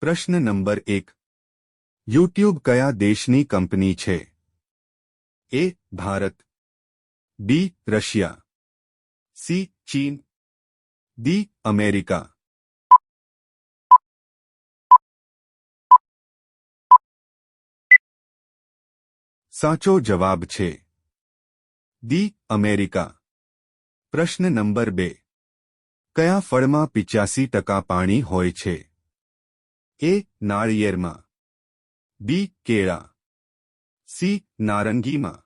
પ્રશ્ન number 1. YouTube કયા દેશની કંપની છે? A. Bharat, B. Russia, C. ચીન, ડી. અમેરિકા. સાચો જવાબ છે ડી. અમેરિકા. પ્રશ્ન નંબર 2. કયા ફળમાં 85% પાણી હોય છે? એ. નાળિયેરમાં, બી. કેળા, સી. નારંગીમાં,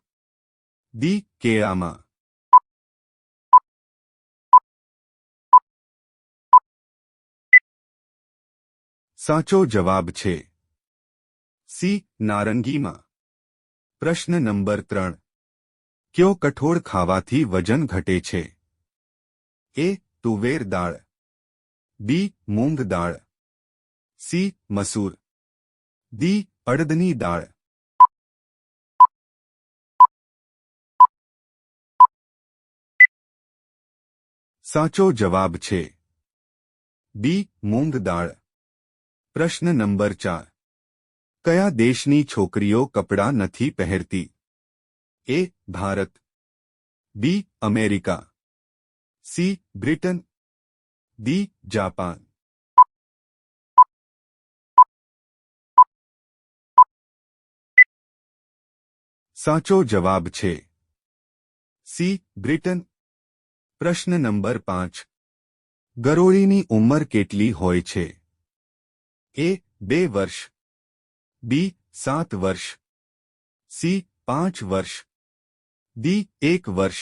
ડી. કેળામાં. સાચો જવાબ છે સી. નારંગીમાં. પ્રશ્ન નંબર 3. કયો કઠોળ ખાવાથી વજન ઘટે છે? એ. તુવેર દાળ, બી. મૂંગ દાળ, સી. મસૂર, ડી. અડદની દાળ. સાચો જવાબ છે બી. મૂંગ દાળ. પ્રશ્ન નંબર 4. કયા દેશની છોકરીઓ કપડાં નથી પહેરતી? A. Bharat, B. America, C. Britain, D. Japan. સાચો જવાબ છે સી. બ્રિટન. પ્રશ્ન નંબર 5. ગરોળીની ઉંમર કેટલી હોય છે? એ. 2 વર્ષ, બી. 7 વર્ષ, સી. 5 વર્ષ, ડી. 1 વર્ષ.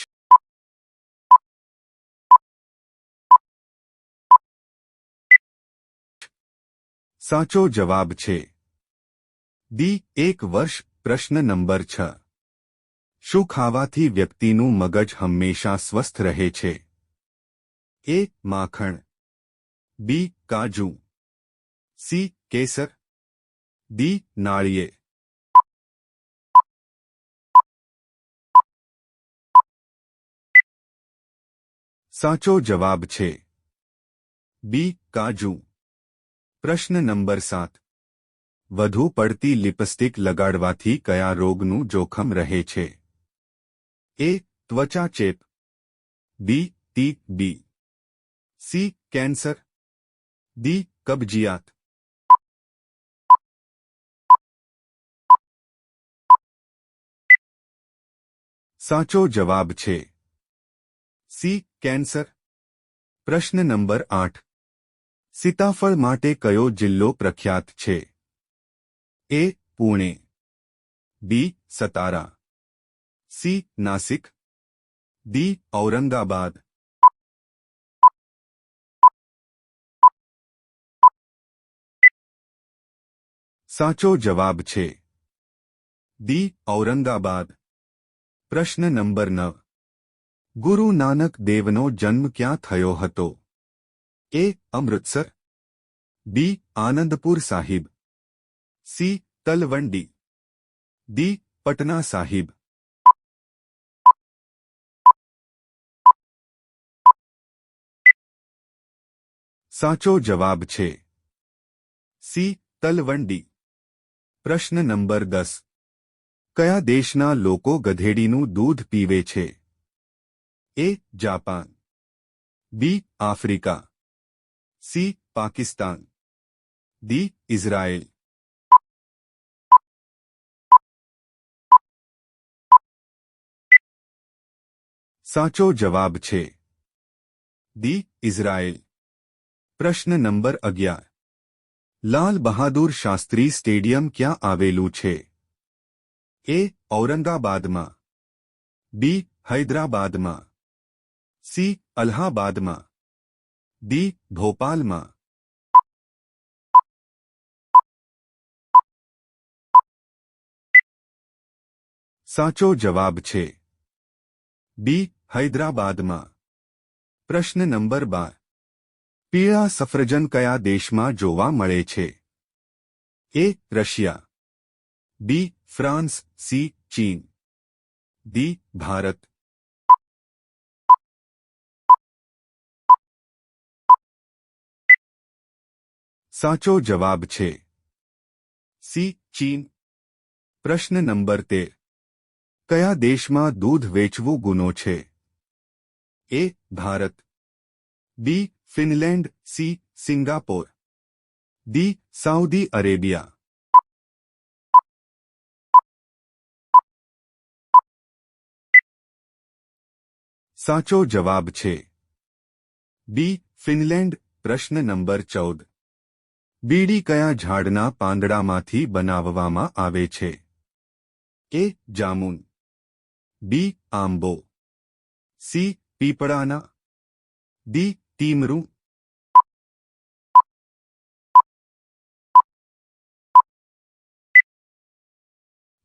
સાચો જવાબ છે ડી. 1 વર્ષ. પ્રશ્ન નંબર 6. શું ખાવાથી વ્યક્તિનું મગજ હંમેશા સ્વસ્થ રહે છે? એ. માખણ, બી. કાજુ, સી. કેસર, ડી. નાળિયેર. સાચો જવાબ છે બી. કાજુ. પ્રશ્ન નંબર 7. વધુ પડતી લિપસ્ટિક લગાડવાથી કયા રોગનું જોખમ રહે છે? એ. ત્વચા ચેપ, B. TB, C. Cancer, D. કબજિયાત. સાચો જવાબ છે સી. કેન્સર. પ્રશ્ન નંબર 8. સીતાફળ માટે કયો જિલ્લો પ્રખ્યાત છે? A. Pune, B. Satara, C. Nashik, D. Aurangabad. સાચો જવાબ છે ડી. ઔરંગાબાદ. પ્રશ્ન નંબર 9. ગુરુ નાનક દેવનો જન્મ ક્યાં થયો હતો? એ. અમૃતસર, બી. આનંદપુર સાહિબ, સી. તલવંડી, ડી. પટના સાહિબ. સાચો જવાબ છે સી. તલવંડી. પ્રશ્ન નંબર 10. કયા દેશના લોકો ગધેડીનું દૂધ પીવે છે? A. Japan, B. Africa, C. Pakistan, D. Israel. સાચો જવાબ છે ડી. ઇઝરાયેલ. પ્રશ્ન નંબર 11. લાલ બહાદુર શાસ્ત્રી સ્ટેડિયમ ક્યાં આવેલું છે? એ. ઔરંગાબાદમાં, બી. હૈદરાબાદમાં, સી. અલ્હાબાદમાં, ડી. ભોપાલમાં. સાચો જવાબ છે બી. હૈદરાબાદમાં. પ્રશ્ન નંબર 12. પીળા સફરજન કયા દેશમાં જોવા મળે છે? A. Russia, B. France, C. ચીન, ડી. ભારત. સાચો જવાબ છે સી ચીન. પ્રશ્ન નંબર 13. કયા દેશમાં દૂધ વેચવું ગુનો છે? A Bharat, B Finland, C Singapore, D Saudi Arabia. સાચો જવાબ છે બી ફિનલેન્ડ. પ્રશ્ન નંબર 14. બીડી કયા ઝાડના પાંદડામાંથી બનાવવામાં આવે છે? એ જામુન, બી આંબો, સી પીપળાના, ડી ટીમરું.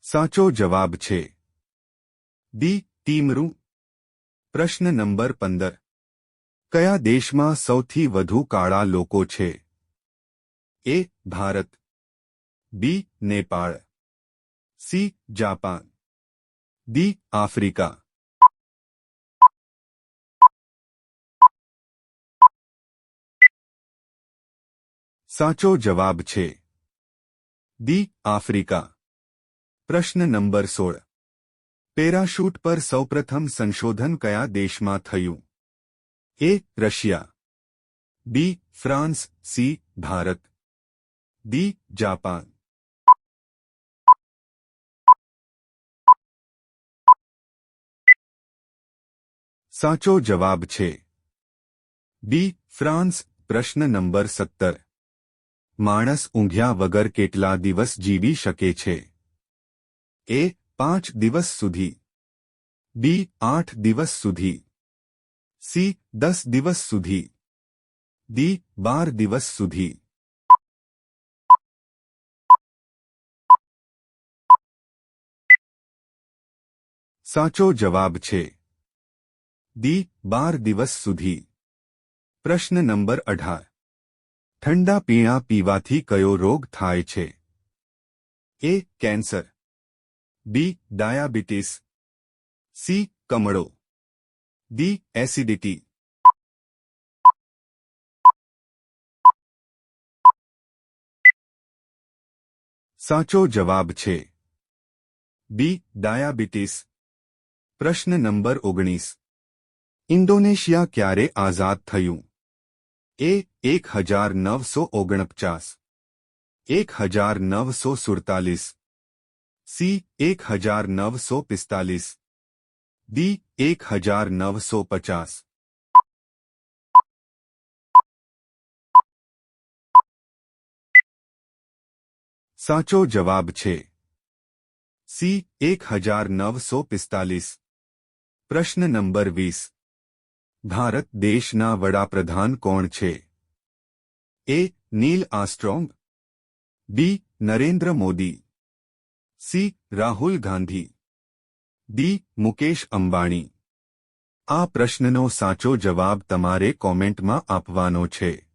સાચો જવાબ છે ડી ટીમરું. પ્રશ્ન નંબર 15. કયા દેશમાં સૌથી વધુ કાળા લોકો છે? A Bharat, B Nepal, C Japan, D Africa. સાચો જવાબ છે ડી આફ્રિકા. પ્રશ્ન નંબર 16. પેરાશૂટ પર સૌપ્રથમ સંશોધન કયા દેશમાં થયું? A Russia, B France, C Bharat, D Japan. સાચો જવાબ છે બી ફ્રાન્સ. પ્રશ્ન નંબર 17. માણસ ઊંઘ્યા વગર કેટલા દિવસ જીવી શકે છે? એ 5 દિવસ સુધી, બી 8 દિવસ સુધી, સી 10 દિવસ સુધી, ડી 12 દિવસ સુધી. સાચો જવાબ છે ડી 12 દિવસ સુધી. પ્રશ્ન નંબર 18. ઠંડા પીણા પીવાથી કયો રોગ થાય છે? A cancer, B diabetes, C કમળો, ડી એસિડિટી. સાચો જવાબ છે બી ડાયાબિટીસ. પ્રશ્ન નંબર 19. ઇન્ડોનેશિયા ક્યારે આઝાદ થયું? A 1949, 1947, C 1945, D 1950. સાચો જવાબ છે સી 1945. પ્રશ્ન નંબર 20. ભારત દેશના વડાપ્રધાન કોણ છે? એ નીલ આર્મસ્ટ્રોંગ, બી નરેન્દ્ર મોદી, સી રાહુલ ગાંધી, ડી મુકેશ અંબાણી. આ પ્રશ્નનો સાચો જવાબ તમારે કોમેન્ટમાં આપવાનો છે.